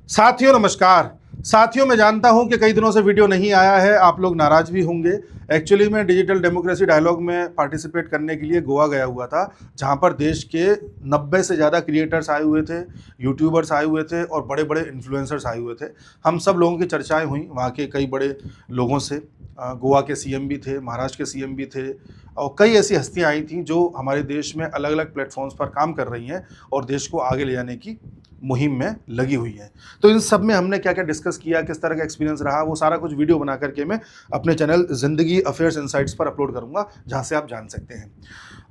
साथियों नमस्कार। साथियों मैं जानता हूं कि कई दिनों से वीडियो नहीं आया है, आप लोग नाराज भी होंगे। एक्चुअली मैं डिजिटल डेमोक्रेसी डायलॉग में पार्टिसिपेट करने के लिए गोवा गया हुआ था, जहां पर देश के 90 से ज़्यादा क्रिएटर्स आए हुए थे, यूट्यूबर्स आए हुए थे और बड़े बड़े इन्फ्लुएंसर्स आए हुए थे। हम सब लोगों की चर्चाएं हुई वहाँ के कई बड़े लोगों से। गोवा के सीएम भी थे, महाराष्ट्र के सीएम भी थे और कई ऐसी हस्तियाँ आई थीं जो हमारे देश में अलग अलग प्लेटफॉर्म्स पर काम कर रही हैं और देश को आगे ले जाने की मुहिम में लगी हुई है। तो इन सब में हमने क्या क्या डिस्कस किया, किस तरह का एक्सपीरियंस रहा, वो सारा कुछ वीडियो बना करके मैं अपने चैनल जिंदगी अफेयर्स इनसाइट्स पर अपलोड करूंगा, जहां से आप जान सकते हैं।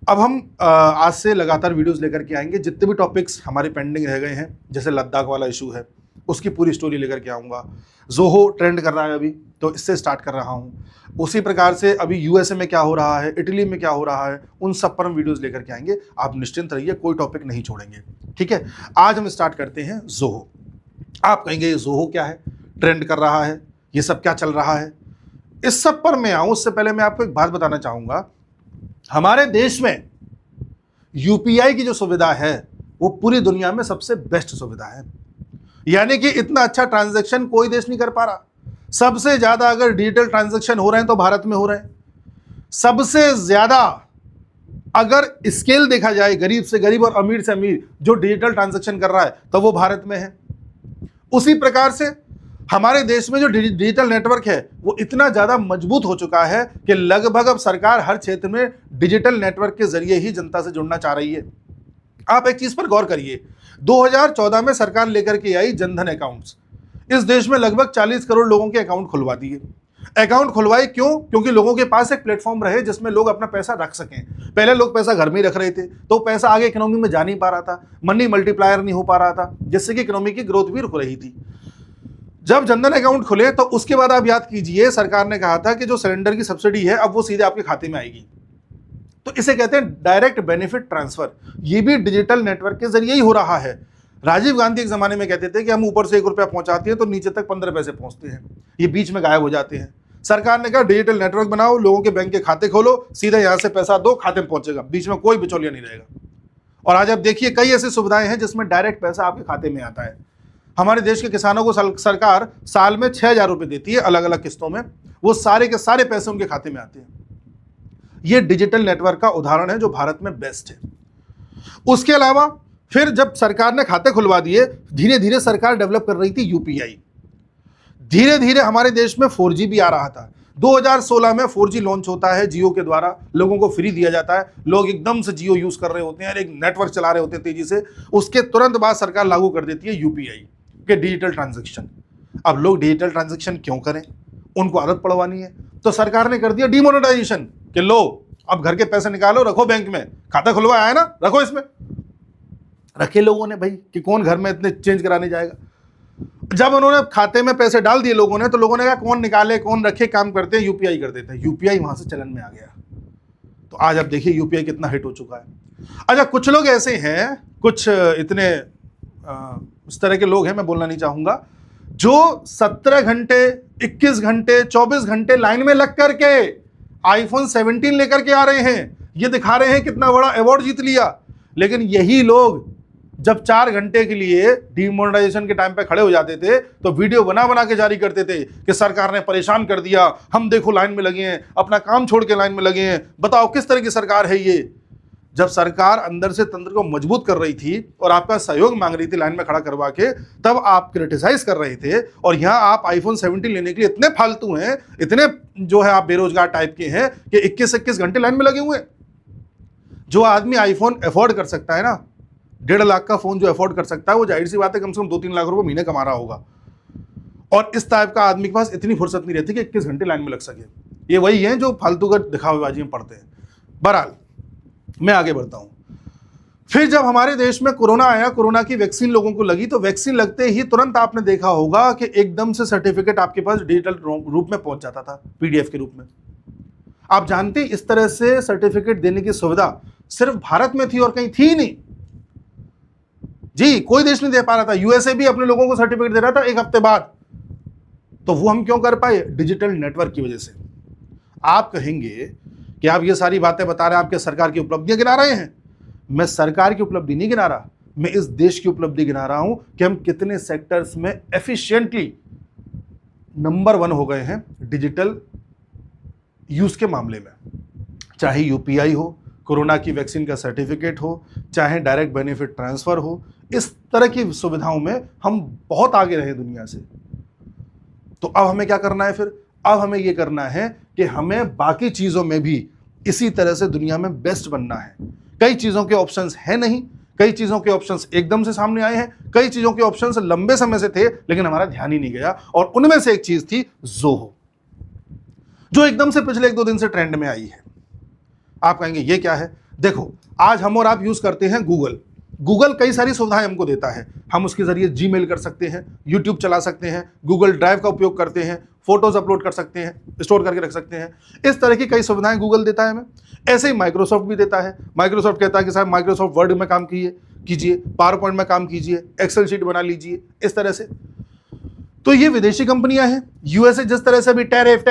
अब हम आज से लगातार वीडियोस लेकर के आएंगे। जितने भी टॉपिक्स हमारे पेंडिंग रह गए हैं, जैसे लद्दाख वाला इशू है, उसकी पूरी स्टोरी लेकर के आऊँगा। जोहो ट्रेंड कर रहा है अभी, तो इससे स्टार्ट कर रहा हूँ। उसी प्रकार से अभी यूएसए में क्या हो रहा है, इटली में क्या हो रहा है, उन सब पर हम वीडियोस लेकर के आएंगे। आप निश्चिंत रहिए, कोई टॉपिक नहीं छोड़ेंगे, ठीक है। आज हम स्टार्ट करते हैं जोहो। आप कहेंगे ये जोहो क्या है, ट्रेंड कर रहा है, ये सब क्या चल रहा है। इस सब पर मैं आऊँ उससे पहले मैं आपको एक बात बताना चाहूँगा। हमारे देश में यूपीआई की जो सुविधा है वो पूरी दुनिया में सबसे बेस्ट सुविधा है। यानी कि इतना अच्छा ट्रांजैक्शन कोई देश नहीं कर पा रहा। सबसे ज्यादा अगर डिजिटल ट्रांजैक्शन हो रहे हैं तो भारत में हो रहे हैं। सबसे ज्यादा अगर स्केल देखा जाए, गरीब से गरीब और अमीर से अमीर जो डिजिटल ट्रांजैक्शन कर रहा है तो वो भारत में है। उसी प्रकार से हमारे देश में जो डिजिटल नेटवर्क है वो इतना ज्यादा मजबूत हो चुका है कि लगभग अब सरकार हर क्षेत्र में डिजिटल नेटवर्क के जरिए ही जनता से जुड़ना चाह रही है। आप एक चीज पर गौर करिए, 2014 में सरकार लेकर के आई जनधन अकाउंट्स। इस देश में लगभग 40 करोड़ लोगों के अकाउंट खुलवा दिए। अकाउंट खुलवाए क्यों? क्योंकि लोगों के पास एक प्लेटफॉर्म रहे जिसमें लोग अपना पैसा रख सकें। पहले लोग पैसा घर में ही रख रहे थे तो पैसा आगे इकोनॉमी में जा नहीं पा रहा था, मनी मल्टीप्लायर नहीं हो पा रहा था, जिससे कि इकोनॉमी की ग्रोथ भी रुक रही थी। जब जनधन अकाउंट खुले तो उसके बाद आप याद कीजिए, सरकार ने कहा था कि जो सिलेंडर की सब्सिडी है अब वो सीधे आपके खाते में आएगी। तो इसे कहते हैं डायरेक्ट बेनिफिट ट्रांसफर। ये भी डिजिटल नेटवर्क के जरिए ही हो रहा है। राजीव गांधी एक जमाने में कहते थे कि हम ऊपर से 1 रुपया पहुंचाते हैं तो नीचे तक 15 पैसे पहुंचते हैं, ये बीच में गायब हो जाते हैं। सरकार ने कहा डिजिटल नेटवर्क बनाओ, लोगों के बैंक के खाते खोलो, सीधे यहां से पैसा दो, खाते में पहुंचेगा, बीच में कोई बिचौलिया नहीं रहेगा। और आज आप देखिए कई ऐसी सुविधाएं हैं जिसमें डायरेक्ट पैसा आपके खाते में आता है। हमारे देश के किसानों को सरकार साल में 6,000 रुपये देती है अलग अलग किस्तों में, वो सारे के सारे पैसे उनके खाते में आते हैं। ये डिजिटल नेटवर्क का उदाहरण है जो भारत में बेस्ट है। उसके अलावा फिर जब सरकार ने खाते खुलवा दिए, धीरे धीरे सरकार डेवलप कर रही थी यूपीआई। धीरे धीरे हमारे देश में 4G भी आ रहा था। 2016 में 4G लॉन्च होता है जियो के द्वारा, लोगों को फ्री दिया जाता है। लोग एकदम से जियो यूज कर रहे होते हैं, एक नेटवर्क चला रहे होते हैं तेजी से। उसके तुरंत बाद सरकार लागू कर देती है यूपीआई के डिजिटल ट्रांजेक्शन। अब लोग डिजिटल ट्रांजेक्शन क्यों करें? उनको आदत पड़वानी है, तो सरकार ने कर दिया डिमोनेटाइजेशन कि लो अब घर के पैसे निकालो, रखो बैंक में, खाता खुलवाया है ना, रखो इसमें। रखे लोगों ने भाई कि कौन घर में इतने चेंज कराने जाएगा। जब उन्होंने खाते में पैसे डाल दिए लोगों ने, तो लोगों ने कहा कौन निकाले कौन रखे, काम करते हैं यूपीआई कर देते हैं। यूपीआई वहां से चलन में आ गया। तो आज आप देखिए यूपीआई कितना हिट हो चुका है। अच्छा, कुछ लोग ऐसे हैं, कुछ इतने इस तरह के लोग हैं, मैं बोलना नहीं चाहूंगा, जो 17 घंटे 21 घंटे 24 घंटे लाइन में लग करके आईफोन 17 लेकर के आ रहे हैं। ये दिखा रहे हैं कितना बड़ा अवार्ड जीत लिया। लेकिन यही लोग जब 4 घंटे के लिए डिमोनेटाइजेशन के टाइम पे खड़े हो जाते थे तो वीडियो बना बना के जारी करते थे कि सरकार ने परेशान कर दिया, हम देखो लाइन में लगे हैं, अपना काम छोड़ के लाइन में लगे हैं, बताओ किस तरह की सरकार है ये। जब सरकार अंदर से तंत्र को मजबूत कर रही थी और आपका सहयोग मांग रही थी लाइन में खड़ा करवा के, तब आप क्रिटिसाइज कर रहे थे। और यहां आप आईफोन 17 लेने के लिए इतने फालतू हैं, इतने जो है आप बेरोजगार टाइप के हैं कि 21-21 घंटे लाइन में लगे हुए हैं। जो आदमी आईफोन अफोर्ड कर सकता है ना, 1.5 लाख का फोन जो अफोर्ड कर सकता है, वो जाहिर सी बात है कम से कम 2-3 लाख रुपए महीने कमा रहा होगा। और इस टाइप का आदमी के पास इतनी फुर्सत नहीं रहती कि 21 घंटे लाइन में लग सके। ये वही है जो फालतू का दिखावेबाजी में पड़ते हैं। बहरहाल मैं आगे बढ़ता हूं। फिर जब हमारे देश में कोरोना आया, कोरोना की वैक्सीन लोगों को लगी, तो वैक्सीन लगते ही तुरंत आपने देखा होगा कि एकदम से सर्टिफिकेट आपके पास डिजिटल रूप में पहुंच जाता था, पीडीएफ के रूप में। आप जानते इस तरह से सर्टिफिकेट देने की सुविधा सिर्फ भारत में थी और कहीं थी नहीं जी, कोई देश नहीं दे पा रहा था। यूएसए भी अपने लोगों को सर्टिफिकेट दे रहा था 1 हफ्ते बाद। तो वो हम क्यों कर पाए? डिजिटल नेटवर्क की वजह से। आप कहेंगे कि आप ये सारी बातें बता रहे हैं, आपके सरकार की उपलब्धियां गिना रहे हैं। मैं सरकार की उपलब्धि नहीं गिना रहा, मैं इस देश की उपलब्धि गिना रहा हूं कि हम कितने सेक्टर्स में एफिशिएंटली नंबर 1 हो गए हैं डिजिटल यूज के मामले में। चाहे यूपीआई हो, कोरोना की वैक्सीन का सर्टिफिकेट हो, चाहे डायरेक्ट बेनिफिट ट्रांसफर हो, इस तरह की सुविधाओं में हम बहुत आगे रहे दुनिया से। तो अब हमें क्या करना है फिर? अब हमें यह करना है कि हमें बाकी चीजों में भी इसी तरह से दुनिया में बेस्ट बनना है। कई चीजों के ऑप्शंस है नहीं, कई चीजों के ऑप्शंस एकदम से सामने आए हैं, कई चीजों के ऑप्शंस लंबे समय से थे लेकिन हमारा ध्यान ही नहीं गया, और उनमें से एक चीज थी ज़ोहो, जो एकदम से पिछले 1-2 दिन से ट्रेंड में आई है। आप कहेंगे ये क्या है? देखो, आज हम और आप यूज करते हैं गूगल कई सारी सुविधाएं हमको देता है। हम उसके जरिए जीमेल कर सकते हैं, यूट्यूब चला सकते हैं, गूगल ड्राइव का उपयोग करते हैं, फोटोज अपलोड कर सकते हैं, स्टोर करके रख सकते हैं। इस तरह की कई सुविधाएं गूगल देता है हमें। ऐसे ही माइक्रोसॉफ्ट भी देता है। माइक्रोसॉफ्ट कहता है कि साहब माइक्रोसॉफ्ट वर्ड में काम कीजिए, पावर पॉइंट में काम कीजिए, एक्सेल शीट बना लीजिए, इस तरह से। तो ये विदेशी कंपनियां हैं। यूएसए जिस तरह से भी टैरिफ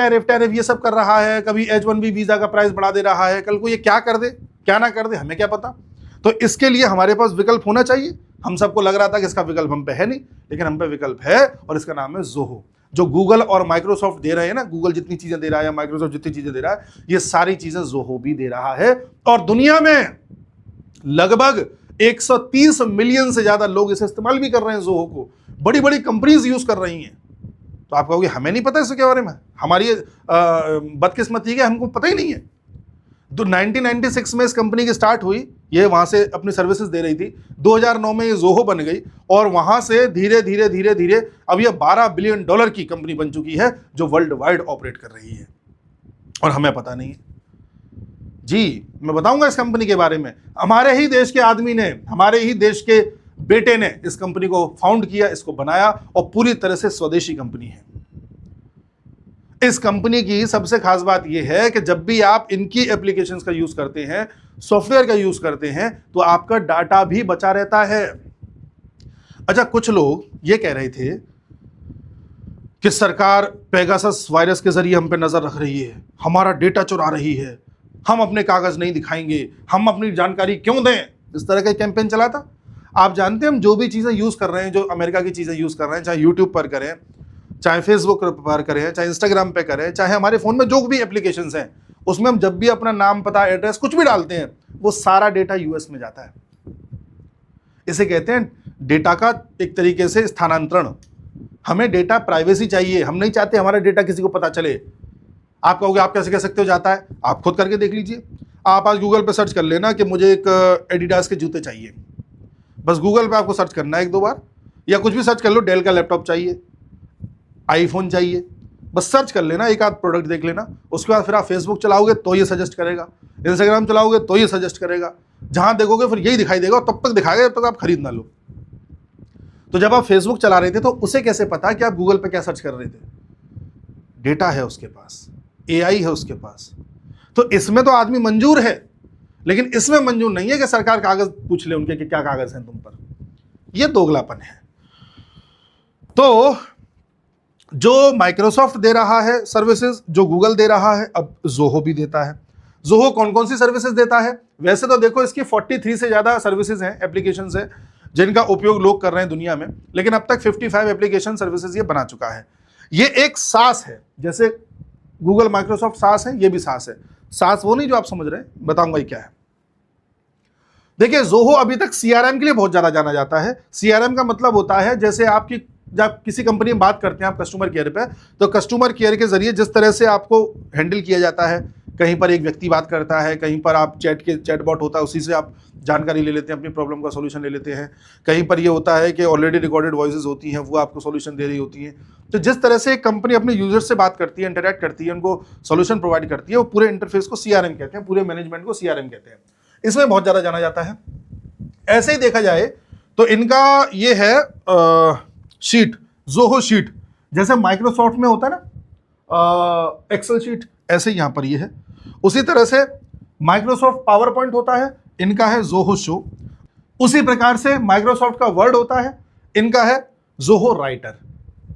ये सब कर रहा है, कभी H1B वीजा का प्राइस बढ़ा दे रहा है, कल को ये क्या कर दे क्या ना कर दे, हमें क्या पता। तो इसके लिए हमारे पास विकल्प होना चाहिए। हम सबको लग रहा था कि इसका विकल्प हम पे है नहीं, लेकिन हम पे विकल्प है, और इसका नाम है ज़ोहो। जो गूगल और माइक्रोसॉफ्ट दे रहे हैं ना, गूगल जितनी चीजें दे रहा है या माइक्रोसॉफ्ट जितनी चीजें दे रहा है, ये सारी चीजें ज़ोहो भी दे रहा है। और दुनिया में लगभग 130 मिलियन से ज्यादा लोग इसे इस्तेमाल भी कर रहे हैं ज़ोहो को। बड़ी बड़ी कंपनीज यूज कर रही हैं। तो आप कहोगे हमें नहीं पता इसके बारे में, हमारी बदकिस्मती है, हमको पता ही नहीं है। तो 1996 में इस कंपनी की स्टार्ट हुई, ये वहां से अपनी सर्विसेज दे रही थी। 2009 में ये ज़ोहो बन गई, और वहां से धीरे धीरे अब ये $12 बिलियन की कंपनी बन चुकी है, जो वर्ल्ड वाइड ऑपरेट कर रही है, और हमें पता नहीं है। जी, मैं बताऊंगा इस कंपनी के बारे में। हमारे ही देश के आदमी ने, हमारे ही देश के बेटे ने इस कंपनी को फाउंड किया, इसको बनाया, और पूरी तरह से स्वदेशी कंपनी है। इस कंपनी की सबसे खास बात यह है कि जब भी आप इनकी एप्लीकेशंस का यूज करते हैं, सॉफ्टवेयर का यूज करते हैं, तो आपका डाटा भी बचा रहता है। अच्छा, कुछ लोग ये कह रहे थे कि सरकार पेगासस वायरस के जरिए हम पे नजर रख रही है, हमारा डेटा चुरा रही है, हम अपने कागज नहीं दिखाएंगे, हम अपनी जानकारी क्यों दें। इस तरह का कैंपेन चला था। आप जानते हैं हम जो भी चीजें यूज कर रहे हैं, जो अमेरिका की चीजें यूज कर रहे हैं, चाहे यूट्यूब पर करें, चाहे फेसबुक पर करें, चाहे इंस्टाग्राम पे करें, चाहे हमारे फोन में जो भी एप्लीकेशंस हैं, उसमें हम जब भी अपना नाम, पता, एड्रेस कुछ भी डालते हैं, वो सारा डेटा यूएस में जाता है। इसे कहते हैं डेटा का एक तरीके से स्थानांतरण। हमें डेटा प्राइवेसी चाहिए, हम नहीं चाहते हमारा डेटा किसी को पता चले। आप कहोगे आप कैसे कह सकते हो जाता है? आप खुद करके देख लीजिए। आप आज गूगल पे सर्च कर लेना कि मुझे एक एडिडास के जूते चाहिए, बस गूगल पे आपको सर्च करना है 1-2 बार, या कुछ भी सर्च कर लो, डेल का लैपटॉप चाहिए, आईफोन चाहिए, बस सर्च कर लेना, एक आध प्रोडक्ट देख लेना। उसके बाद फिर आप फेसबुक चलाओगे तो ये सजेस्ट करेगा, इंस्टाग्राम चलाओगे तो ये सजेस्ट करेगा, जहां देखोगे फिर यही दिखाई देगा, तब तक दिखाएगा जब तक आप खरीद ना लो। तो जब आप फेसबुक चला रहे थे तो उसे कैसे पता कि आप गूगल पे क्या सर्च कर रहे थे? डेटा है उसके पास, एआई है उसके पास। तो इसमें तो आदमी मंजूर है, लेकिन इसमें मंजूर नहीं है कि सरकार कागज पूछ ले उनके कि क्या कागज हैं तुम पर। यह दोगलापन है। तो जो माइक्रोसॉफ्ट दे रहा है सर्विसेज, जो गूगल दे रहा है, अब ज़ोहो भी देता है। ज़ोहो कौन कौन सी सर्विसेज देता है? वैसे तो देखो इसकी 43 से ज़्यादा सर्विसेज हैं, एप्लीकेशंस हैं, जिनका उपयोग लोग कर रहे हैं दुनिया में, लेकिन अब तक 55 एप्लीकेशन सर्विसेज ये बना चुका है। ये एक सास है, जैसे गूगल माइक्रोसॉफ्ट सास है, ये भी सास है। सास वो नहीं जो आप समझ रहे हैं, बताऊंगा ये क्या है। देखिए, ज़ोहो अभी तक सीआरएम के लिए बहुत ज़्यादा जाना जाता है। सीआरएम का मतलब होता है, जैसे आपकी जब किसी कंपनी में बात करते हैं आप कस्टमर केयर पे, तो कस्टमर केयर के जरिए जिस तरह से आपको हैंडल किया जाता है, कहीं पर एक व्यक्ति बात करता है, कहीं पर आप चैटबॉट होता है, उसी से आप जानकारी ले लेते हैं, अपनी प्रॉब्लम का सॉल्यूशन ले लेते हैं। कहीं पर ये होता है कि ऑलरेडी रिकॉर्डेड वॉइसेस होती हैं, वो आपको सॉल्यूशन दे रही होती हैं। तो जिस तरह से एक कंपनी अपने यूजर से बात करती है, इंटरेक्ट करती है, उनको सॉल्यूशन प्रोवाइड करती है, वो पूरे इंटरफेस को सीआरएम कहते हैं, पूरे मैनेजमेंट को सीआरएम कहते हैं। इसमें बहुत ज़्यादा जाना जाता है। ऐसे ही देखा जाए तो इनका ये है शीट, ज़ोहो शीट, जैसे माइक्रोसॉफ्ट में होता है ना एक्सेल शीट, ऐसे यहाँ पर ये है। उसी तरह से माइक्रोसॉफ्ट पावर पॉइंट होता है, इनका है ज़ोहो शो। उसी प्रकार से माइक्रोसॉफ्ट का वर्ड होता है, इनका है ज़ोहो राइटर।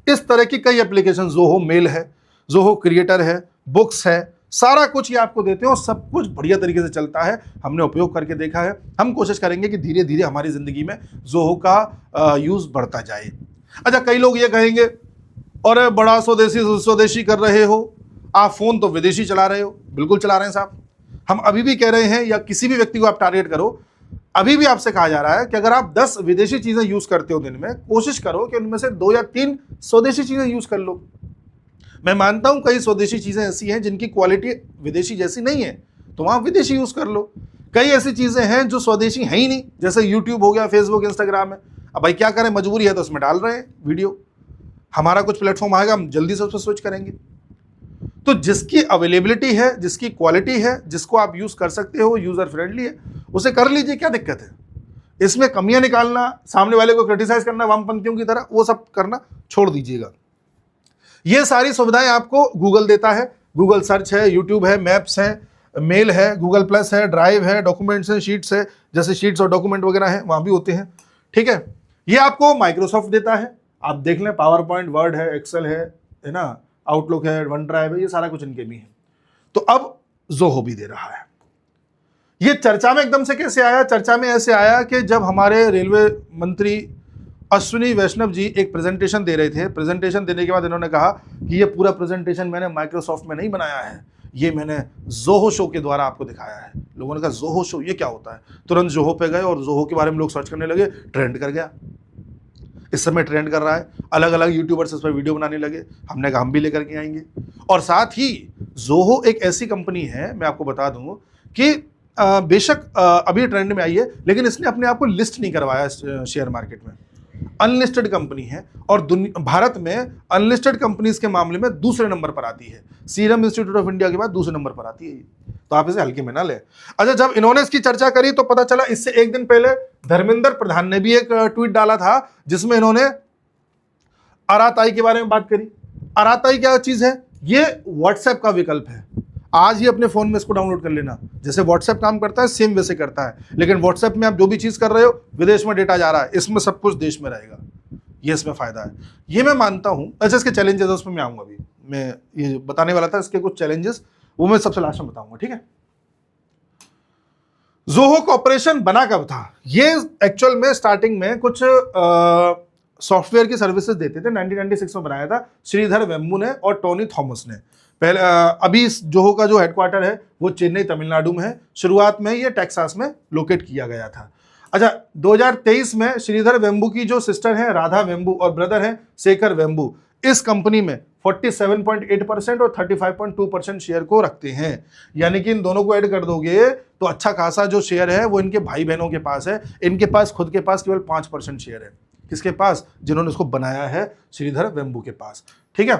इस तरह की कई एप्लीकेशन, ज़ोहो मेल है, ज़ोहो क्रिएटर है, बुक्स है, सारा कुछ ये आपको देते हैं और सब कुछ बढ़िया तरीके से चलता है। हमने उपयोग करके देखा है। हम कोशिश करेंगे कि धीरे धीरे हमारी ज़िंदगी में ज़ोहो का यूज़ बढ़ता जाए। अच्छा, कई लोग ये कहेंगे अरे बड़ा स्वदेशी कर रहे हो, आप फ़ोन तो विदेशी चला रहे हो। बिल्कुल चला रहे हैं साहब। हम अभी भी कह रहे हैं, या किसी भी व्यक्ति को आप टारगेट करो, अभी भी आपसे कहा जा रहा है कि अगर आप 10 विदेशी चीज़ें यूज़ करते हो दिन में, कोशिश करो कि उनमें से 2 या 3 स्वदेशी चीज़ें यूज़ कर लो। मैं मानता हूं कई स्वदेशी चीज़ें ऐसी हैं जिनकी क्वालिटी विदेशी जैसी नहीं है, तो वहाँ विदेशी यूज़ कर लो। कई ऐसी चीज़ें हैं जो स्वदेशी हैं ही नहीं, जैसे यूट्यूब हो गया, फेसबुक, इंस्टाग्राम है। अब भाई क्या करें, मजबूरी है तो उसमें डाल रहे हैं वीडियो। हमारा कुछ प्लेटफॉर्म आएगा, हम जल्दी से उस पर स्विच करेंगे। तो जिसकी अवेलेबिलिटी है, जिसकी क्वालिटी है, जिसको आप यूज़ कर सकते हो, यूज़र फ्रेंडली है, उसे कर लीजिए, क्या दिक्कत है। इसमें कमियां निकालना, सामने वाले को क्रिटिसाइज करना वामपंथियों की तरह, वो सब करना छोड़ दीजिएगा। ये सारी सुविधाएं आपको गूगल देता है। गूगल सर्च है, यूट्यूब है, मैप्स है, मेल है, गूगल प्लस है, ड्राइव है, डॉक्यूमेंट्स हैं, शीट्स है, जैसे शीट्स और डॉक्यूमेंट वगैरह हैं वहाँ भी होते हैं। ठीक है, ये आपको माइक्रोसॉफ्ट देता है। आप देख लें, पावर पॉइंट, वर्ड है, एक्सेल है ना, आउटलुक है, वन ड्राइव है, ये सारा कुछ इनके भी है। तो अब ज़ोहो भी दे रहा है। ये चर्चा में एकदम से कैसे आया? चर्चा में ऐसे आया कि जब हमारे रेलवे मंत्री अश्विनी वैष्णव जी एक प्रेजेंटेशन दे रहे थे। प्रेजेंटेशन देने के बाद इन्होंने कहा कि ये पूरा प्रेजेंटेशन मैंने माइक्रोसॉफ्ट में नहीं बनाया है, ये मैंने ज़ोहो शो के द्वारा आपको दिखाया है। लोगों ने कहा ज़ोहो शो ये क्या होता है? तुरंत ज़ोहो पे गए और ज़ोहो के बारे में लोग सर्च करने लगे, ट्रेंड कर गया। इस समय ट्रेंड कर रहा है, अलग अलग यूट्यूबर्स इस पर वीडियो बनाने लगे। हमने कहा हम भी लेकर के आएंगे। और साथ ही ज़ोहो एक ऐसी कंपनी है, मैं आपको बता दूं कि बेशक अभी ट्रेंड में आई है, लेकिन इसने अपने आप को लिस्ट नहीं करवाया शेयर मार्केट में। अनलिस्टेड कंपनी है और भारत में अनलिस्टेड कंपनीज के मामले में दूसरे नंबर पर आती है। सीरम इंस्टीट्यूट ऑफ इंडिया के बाद दूसरे नंबर पर आती है, तो आप इसे हल्के में ना ले। अच्छा, जब इन्होंने इसकी चर्चा करी तो पता चला इससे एक दिन पहले धर्मेंद्र प्रधान ने भी एक ट्वीट डाला था जिसमें इन्होंने अराताई के बारे में बात करी। अराताई क्या चीज है? ये व्हाट्सएप का विकल्प है। आज ही अपने फोन में इसको डाउनलोड कर लेना। जैसे व्हाट्सएप काम करता है सेम वैसे करता है, लेकिन व्हाट्सएप में आप जो भी चीज कर रहे हो विदेश में डेटा जा रहा है, इसमें सब कुछ देश में रहेगा। ये इसमें फायदा है, ये मैं मानता हूं। अच्छा, इसके चैलेंजेस है, उसमें मैं आऊंगा। अभी मैं ये बताने वाला था इसके कुछ चैलेंजेस, वो मैं सबसे लास्ट में बताऊंगा। ठीक है, ज़ोहो का ऑपरेशन बना कब था? ये एक्चुअल में स्टार्टिंग में कुछ सॉफ्टवेयर की सर्विसेज देते थे। 1996 में बनाया था श्रीधर वेम्बू ने और टोनी थॉमस ने। पहले अभी ज़ोहो का जो हेडक्वार्टर है वो चेन्नई तमिलनाडु में है। शुरुआत में ये टेक्सास में लोकेट किया गया था। अच्छा, 2023 में श्रीधर वेम्बू की जो सिस्टर है राधा वेम्बू और ब्रदर है शेखर वेम्बू इस कंपनी में 47.8% और 35.2% शेयर को रखते हैं। यानी कि इन दोनों को ऐड कर दोगे तो अच्छा खासा जो शेयर है वो इनके भाई बहनों के पास है। इनके पास खुद के पास केवल 5% शेयर है। किसके पास? जिन्होंने इसको बनाया है, श्रीधर वेम्बू के पास। ठीक है,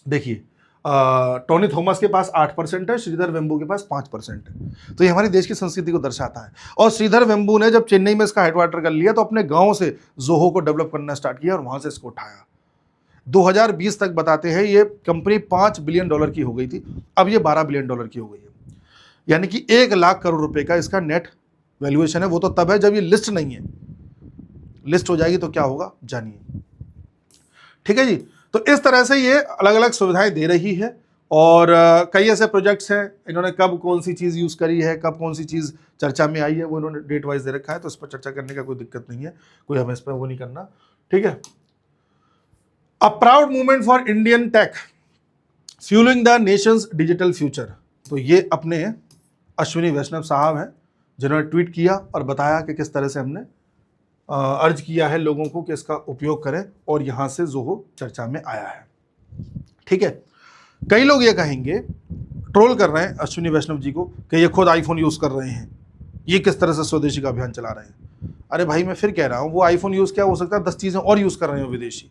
देखिए टोनी थॉमस के पास 8% है, श्रीधर वेम्बू के पास 5% है। तो ये हमारे देश की संस्कृति को दर्शाता है। और श्रीधर वेम्बू ने जब चेन्नई में इसका हेडक्वार्टर कर लिया तो अपने गांव से ज़ोहो को डेवलप करना स्टार्ट किया और वहां से इसको उठाया। 2020 तक बताते हैं ये कंपनी $5 बिलियन की हो गई थी, अब ये $12 बिलियन की हो गई है। यानी कि 1 लाख करोड़ रुपए का इसका नेट वैल्यूएशन है। वो तो तब है जब ये लिस्ट नहीं है, लिस्ट हो जाएगी तो क्या होगा जानिए। ठीक है जी, तो इस तरह से ये अलग अलग सुविधाएं दे रही है। और कई ऐसे प्रोजेक्ट्स हैं, इन्होंने कब कौन सी चीज़ यूज़ करी है, कब कौन सी चीज़ चर्चा में आई है, वो इन्होंने डेट वाइज दे रखा है। तो इस पर चर्चा करने का कोई दिक्कत नहीं है, कोई हमें इस पर वो नहीं करना। ठीक है, a proud movement for Indian tech fuelling the Nations digital future. तो ये अपने अश्विनी वैष्णव साहब हैं जिन्होंने ट्वीट किया और बताया कि किस तरह से हमने अर्ज किया है लोगों को कि इसका उपयोग करें, और यहाँ से ज़ोहो चर्चा में आया है। ठीक है, कई लोग ये कहेंगे, ट्रोल कर रहे हैं अश्विनी वैष्णव जी को कि ये खुद आईफोन यूज़ कर रहे हैं, ये किस तरह से स्वदेशी का अभियान चला रहे हैं। अरे भाई, मैं फिर कह रहा हूँ, वो आईफोन यूज़ क्या हो सकता है, 10 चीज़ें और यूज़ कर रहे हो विदेशी।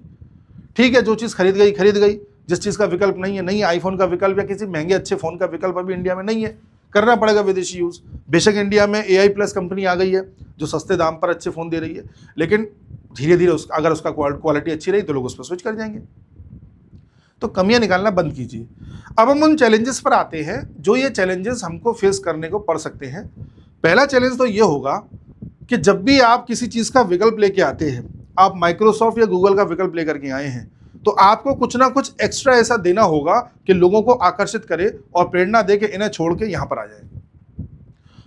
ठीक है, जो चीज़ खरीद गई, जिस चीज़ का विकल्प नहीं है, नहीं आईफोन का विकल्प या किसी महंगे अच्छे फ़ोन का विकल्प अभी इंडिया में नहीं है, करना पड़ेगा विदेशी यूज़। बेशक इंडिया में AI+ कंपनी आ गई है जो सस्ते दाम पर अच्छे फ़ोन दे रही है, लेकिन धीरे धीरे अगर उसका क्वालिटी अच्छी रही तो लोग उस पर स्विच कर जाएंगे। तो कमियां निकालना बंद कीजिए। अब हम उन चैलेंजेस पर आते हैं जो ये चैलेंजेस हमको फेस करने को पड़ सकते हैं। पहला चैलेंज तो ये होगा कि जब भी आप किसी चीज़ का विकल्प लेके आते हैं, आप माइक्रोसॉफ्ट या गूगल का विकल्प लेकर के आए हैं, तो आपको कुछ ना कुछ एक्स्ट्रा ऐसा देना होगा कि लोगों को आकर्षित करे और प्रेरणा दे कि इन्हें छोड़ के यहां पर आ जाए।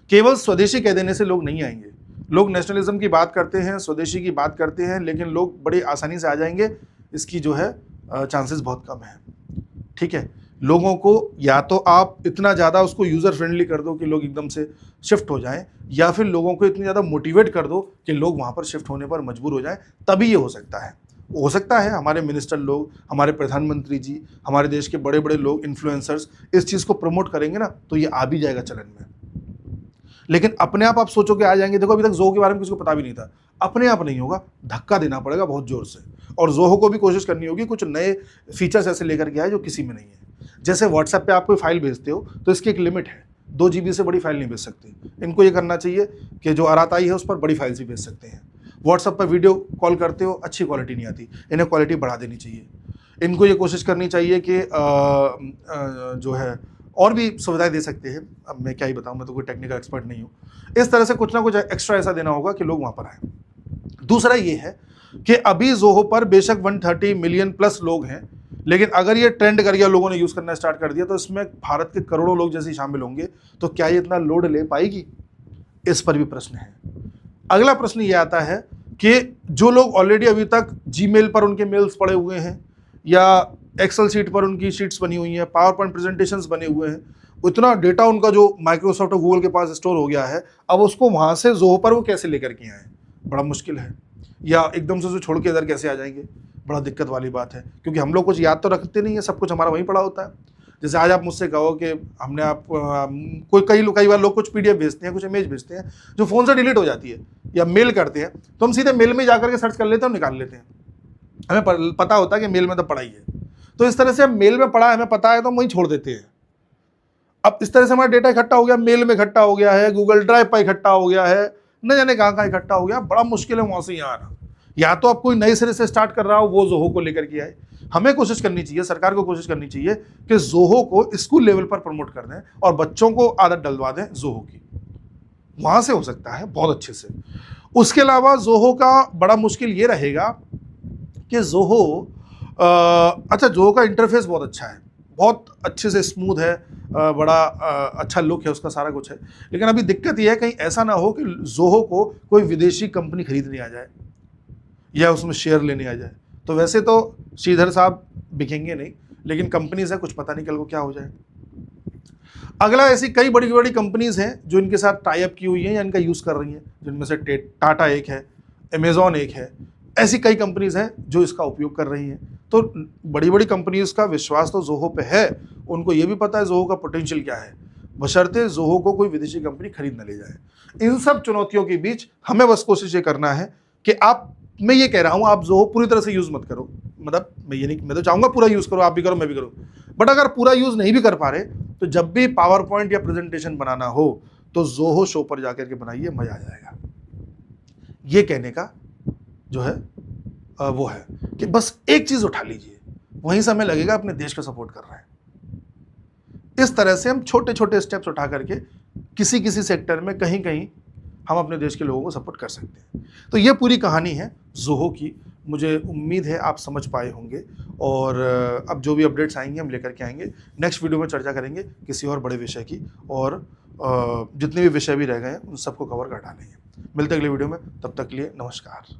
केवल स्वदेशी कह देने से लोग नहीं आएंगे। लोग नेशनलिज्म की बात करते हैं, स्वदेशी की बात करते हैं, लेकिन लोग बड़ी आसानी से आ जाएंगे, इसकी जो है चांसेस बहुत कम है। ठीक है, लोगों को या तो आप इतना ज़्यादा उसको यूज़र फ्रेंडली कर दो कि लोग एकदम से शिफ्ट हो जाएं, या फिर लोगों को इतनी ज़्यादा मोटिवेट कर दो कि लोग वहाँ पर शिफ्ट होने पर मजबूर हो जाएं, तभी ये हो सकता है हमारे मिनिस्टर लोग, हमारे प्रधानमंत्री जी, हमारे देश के बड़े बड़े लोग, इन्फ्लुएंसर्स इस चीज़ को प्रमोट करेंगे ना, तो ये आ भी जाएगा चलन में। लेकिन अपने आप सोचो कि आ जाएंगे, देखो अभी तक जोहो के बारे में किसी को पता भी नहीं था, अपने आप नहीं होगा, धक्का देना पड़ेगा बहुत जोर से। और जोहो को भी कोशिश करनी होगी कुछ नए फीचर्स ऐसे लेकर के आए जो किसी में नहीं है। जैसे व्हाट्सएप पे आप कोई फाइल भेजते हो तो इसकी एक लिमिट है, 2 GB से बड़ी फाइल नहीं भेज सकते। इनको ये करना चाहिए कि जो आराताई है उस पर बड़ी फाइल्स भी भेज सकते हैं। व्हाट्सएप पर वीडियो कॉल करते हो, अच्छी क्वालिटी नहीं आती, इन्हें क्वालिटी बढ़ा देनी चाहिए। इनको ये कोशिश करनी चाहिए कि जो है और भी सुविधाएं दे सकते हैं। अब मैं क्या ही बताऊं, मैं तो कोई टेक्निकल एक्सपर्ट नहीं हूं। इस तरह से कुछ ना कुछ एक्स्ट्रा ऐसा देना होगा कि लोग वहां पर आए। दूसरा ये है कि अभी जोहो पर बेशक 130 मिलियन प्लस लोग हैं, लेकिन अगर ये ट्रेंड कर गया, लोगों ने यूज करना स्टार्ट कर दिया, तो इसमें भारत के करोड़ों लोग जैसे शामिल होंगे, तो क्या ये इतना लोड ले पाएगी? इस पर भी प्रश्न है। अगला प्रश्न ये आता है कि जो लोग ऑलरेडी अभी तक जीमेल पर उनके मेल्स पड़े हुए हैं, या एक्सेल शीट पर उनकी शीट्स बनी हुई हैं, पावर पॉइंट प्रेजेंटेशंस बने हुए हैं, उतना डेटा उनका जो माइक्रोसॉफ्ट और गूगल के पास स्टोर हो गया है, अब उसको वहां से जोहो पर वो कैसे लेकर के आए? बड़ा मुश्किल है। या एकदम से उसे छोड़ के इधर कैसे आ जाएंगे? बड़ा दिक्कत वाली बात है, क्योंकि हम लोग कुछ याद तो रखते नहीं है, सब कुछ हमारा वहीं पड़ा होता है। जैसे आज आप मुझसे कहो कि हमने आप कई बार लोग कुछ PDF भेजते हैं, कुछ इमेज भेजते हैं जो फ़ोन से डिलीट हो जाती है, या मेल करते हैं, तो हम सीधे मेल में जाकर के सर्च कर लेते हैं और निकाल लेते हैं। हमें पता होता है कि मेल में तो पड़ा ही है, तो इस तरह से मेल में पड़ा है, हमें पता है, तो हम वहीं छोड़ देते हैं। अब इस तरह से हमारा डेटा इकट्ठा हो गया, मेल में इकट्ठा हो गया है, गूगल ड्राइव पर इकट्ठा हो गया है, न जाने कहाँ इकट्ठा हो गया। बड़ा मुश्किल है वहाँ से यहाँ आना। या तो आप कोई नए सिरे से स्टार्ट कर रहा हो, वो जोहो को लेकर के आए। हमें कोशिश करनी चाहिए, सरकार को कोशिश करनी चाहिए कि जोहो को स्कूल लेवल पर प्रमोट कर दें और बच्चों को आदत डलवा दें जोहो की। वहां से हो सकता है बहुत अच्छे से। उसके अलावा जोहो का बड़ा मुश्किल ये रहेगा कि जोहो जोहो का इंटरफेस बहुत अच्छा है, बहुत अच्छे से स्मूथ है, बड़ा अच्छा लुक है उसका, सारा कुछ है। लेकिन अभी दिक्कत यह है कहीं ऐसा ना हो कि जोहो को कोई विदेशी कंपनी खरीदने आ जाए या उसमें शेयर लेने आ जाए। तो वैसे तो श्रीधर साहब बिकेंगे नहीं, लेकिन कंपनीज है, कुछ पता नहीं कल को क्या हो जाए। अगला, ऐसी कई बड़ी बड़ी कंपनीज हैं जो इनके साथ टाई अप की हुई हैं या इनका यूज़ कर रही हैं, जिनमें से टाटा एक है, अमेजॉन एक है। ऐसी कई कंपनीज हैं जो इसका उपयोग कर रही हैं। तो बड़ी बड़ी कंपनीज का विश्वास तो जोहो पे है, उनको ये भी पता है जोहो का पोटेंशियल क्या है, बशर्ते जोहो को कोई विदेशी कंपनी खरीद न ले जाए। इन सब चुनौतियों के बीच हमें बस कोशिश ये करना है कि मैं ये कह रहा हूँ, आप जोहो पूरी तरह से यूज़ मत करो। मतलब मैं तो चाहूँगा पूरा यूज़ करो, आप भी करो, मैं भी करूँ। बट अगर पूरा यूज़ नहीं भी कर पा रहे, तो जब भी पावर पॉइंट या प्रेजेंटेशन बनाना हो तो जोहो शो पर जाकर के बनाइए, मज़ा आ जाएगा। ये कहने का जो है वो है कि बस एक चीज़ उठा लीजिए, वहीं से हमें लगेगा अपने देश का सपोर्ट कर रहे हैं। इस तरह से हम छोटे छोटे स्टेप्स उठा करके किसी किसी सेक्टर में कहीं कहीं हम अपने देश के लोगों को सपोर्ट कर सकते हैं। तो ये पूरी कहानी है जोहो की। मुझे उम्मीद है आप समझ पाए होंगे, और अब जो भी अपडेट्स आएंगे हम लेकर के आएंगे। नेक्स्ट वीडियो में चर्चा करेंगे किसी और बड़े विषय की, और जितने भी विषय भी रह गए हैं उन सबको कवर कर डालेंगे। मिलते अगले वीडियो में, तब तक के लिए नमस्कार।